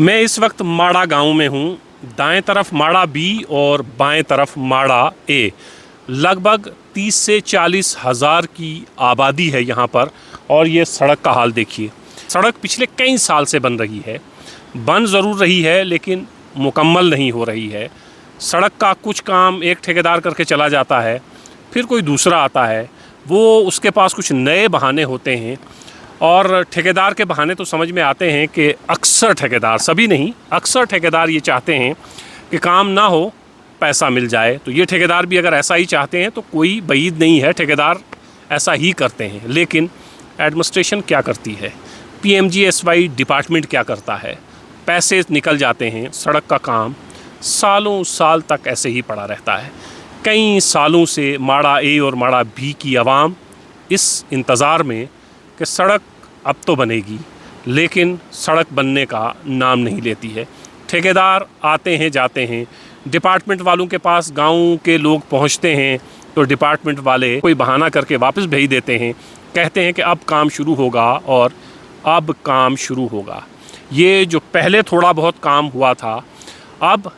मैं इस वक्त माड़ा गांव में हूं। दाएं तरफ माड़ा बी और बाएं तरफ माड़ा ए। लगभग 30 से 40 हज़ार की आबादी है यहाँ पर। और ये सड़क का हाल देखिए। सड़क पिछले कई साल से बन रही है, बन ज़रूर रही है लेकिन मुकम्मल नहीं हो रही है। सड़क का कुछ काम एक ठेकेदार करके चला जाता है, फिर कोई दूसरा आता है, वो उसके पास कुछ नए बहाने होते हैं। और ठेकेदार के बहाने तो समझ में आते हैं कि अक्सर ठेकेदार, सभी नहीं, अक्सर ठेकेदार ये चाहते हैं कि काम ना हो, पैसा मिल जाए। तो ये ठेकेदार भी अगर ऐसा ही चाहते हैं तो कोई बईद नहीं है, ठेकेदार ऐसा ही करते हैं। लेकिन एडमिनिस्ट्रेशन क्या करती है, PMGSY डिपार्टमेंट क्या करता है? पैसे निकल जाते हैं, सड़क का काम सालों साल तक ऐसे ही पड़ा रहता है। कई सालों से माड़ा ए और माड़ा बी की आवाम इस इंतज़ार में कि सड़क अब तो बनेगी, लेकिन सड़क बनने का नाम नहीं लेती है। ठेकेदार आते हैं जाते हैं, डिपार्टमेंट वालों के पास गांव के लोग पहुंचते हैं तो डिपार्टमेंट वाले कोई बहाना करके वापस भेज देते हैं, कहते हैं कि अब काम शुरू होगा और अब काम शुरू होगा। ये जो पहले थोड़ा बहुत काम हुआ था, अब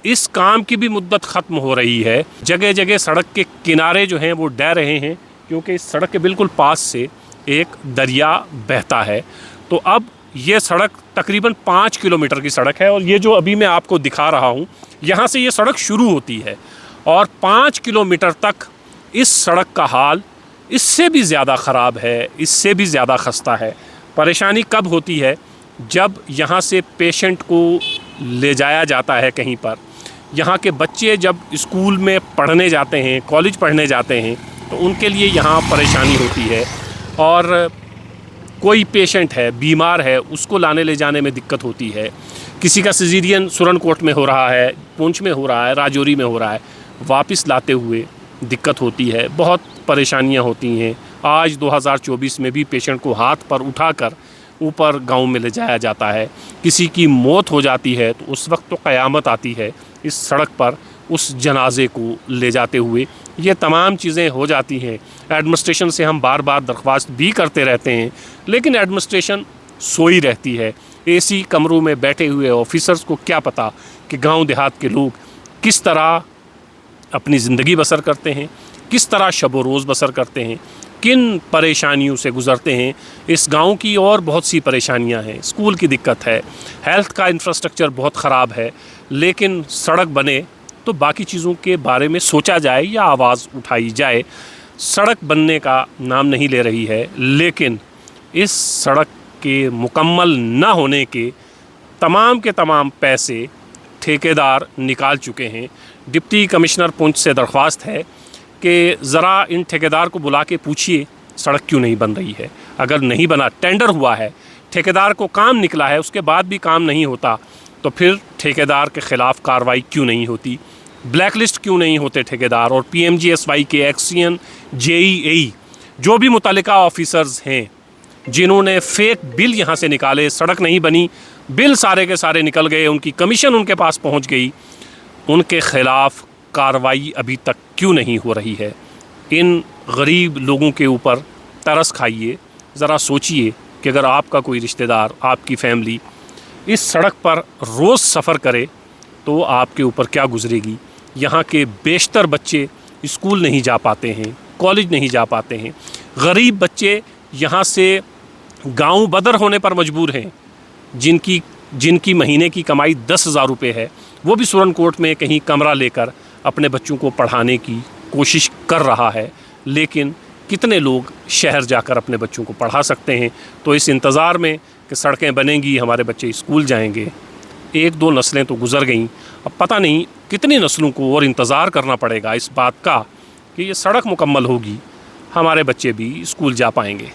इस काम की भी मुद्दत ख़त्म हो रही है। जगह जगह सड़क के किनारे जो हैं वो डह रहे हैं, क्योंकि इस सड़क के बिल्कुल पास से एक दरिया बहता है। तो अब ये सड़क तकरीबन 5 किलोमीटर की सड़क है और ये जो अभी मैं आपको दिखा रहा हूँ, यहाँ से ये सड़क शुरू होती है और 5 किलोमीटर तक इस सड़क का हाल इससे भी ज़्यादा ख़राब है, इससे भी ज़्यादा खस्ता है। परेशानी कब होती है? जब यहाँ से पेशेंट को ले जाया जाता है कहीं पर, यहाँ के बच्चे जब स्कूल में पढ़ने जाते हैं, कॉलेज पढ़ने जाते हैं, तो उनके लिए यहाँ परेशानी होती है। और कोई पेशेंट है, बीमार है, उसको लाने ले जाने में दिक्कत होती है। किसी का सिजेरियन सुरनकोट में हो रहा है, पुंछ में हो रहा है, राजौरी में हो रहा है, वापस लाते हुए दिक्कत होती है, बहुत परेशानियाँ होती हैं। आज 2024 में भी पेशेंट को हाथ पर उठाकर ऊपर गांव में ले जाया जाता है। किसी की मौत हो जाती है तो उस वक्त तो क़यामत आती है इस सड़क पर उस जनाजे को ले जाते हुए। ये तमाम चीज़ें हो जाती हैं। एडमिनिस्ट्रेशन से हम बार बार दरख्वास्त भी करते रहते हैं, लेकिन एडमिनिस्ट्रेशन सोई रहती है। AC कमरों में बैठे हुए ऑफिसर्स को क्या पता कि गांव देहात के लोग किस तरह अपनी ज़िंदगी बसर करते हैं, किस तरह शब रोज़ बसर करते हैं, किन परेशानियों से गुज़रते हैं। इस गांव की और बहुत सी परेशानियां हैं। स्कूल की दिक्कत है, हेल्थ का इंफ्रास्ट्रक्चर बहुत ख़राब है, लेकिन सड़क बने तो बाकी चीज़ों के बारे में सोचा जाए या आवाज़ उठाई जाए। सड़क बनने का नाम नहीं ले रही है, लेकिन इस सड़क के मुकम्मल न होने के तमाम पैसे ठेकेदार निकाल चुके हैं। डिप्टी कमिश्नर पुंछ से दरख्वास्त है कि ज़रा इन ठेकेदार को बुला के पूछिए सड़क क्यों नहीं बन रही है। अगर नहीं बना, टेंडर हुआ है, ठेकेदार को काम निकला है, उसके बाद भी काम नहीं होता, तो फिर ठेकेदार के ख़िलाफ़ कार्रवाई क्यों नहीं होती, ब्लैक लिस्ट क्यों नहीं होते ठेकेदार। और PMGSY के एक्सियन JEAE जो भी मुतल्लिका ऑफिसर्स हैं जिन्होंने फेक बिल यहाँ से निकाले, सड़क नहीं बनी, बिल सारे के सारे निकल गए, उनकी कमीशन उनके पास पहुँच गई, उनके ख़िलाफ़ कार्रवाई अभी तक क्यों नहीं हो रही है। इन गरीब लोगों के ऊपर तरस खाइए, ज़रा सोचिए कि अगर आपका कोई रिश्तेदार, आपकी फैमिली इस सड़क पर रोज़ सफ़र करे तो आपके ऊपर क्या गुज़रेगी। यहाँ के बेशतर बच्चे स्कूल नहीं जा पाते हैं, कॉलेज नहीं जा पाते हैं। गरीब बच्चे यहाँ से गांव बदर होने पर मजबूर हैं। जिनकी महीने की कमाई 10,000 रुपये है, वो भी सुरनकोट में कहीं कमरा लेकर अपने बच्चों को पढ़ाने की कोशिश कर रहा है। लेकिन कितने लोग शहर जाकर अपने बच्चों को पढ़ा सकते हैं। तो इस इंतज़ार में कि सड़कें बनेंगी, हमारे बच्चे स्कूल जाएंगे, 1-2 नस्लें तो गुज़र गईं, अब पता नहीं कितनी नस्लों को और इंतज़ार करना पड़ेगा इस बात का कि ये सड़क मुकम्मल होगी, हमारे बच्चे भी स्कूल जा पाएंगे।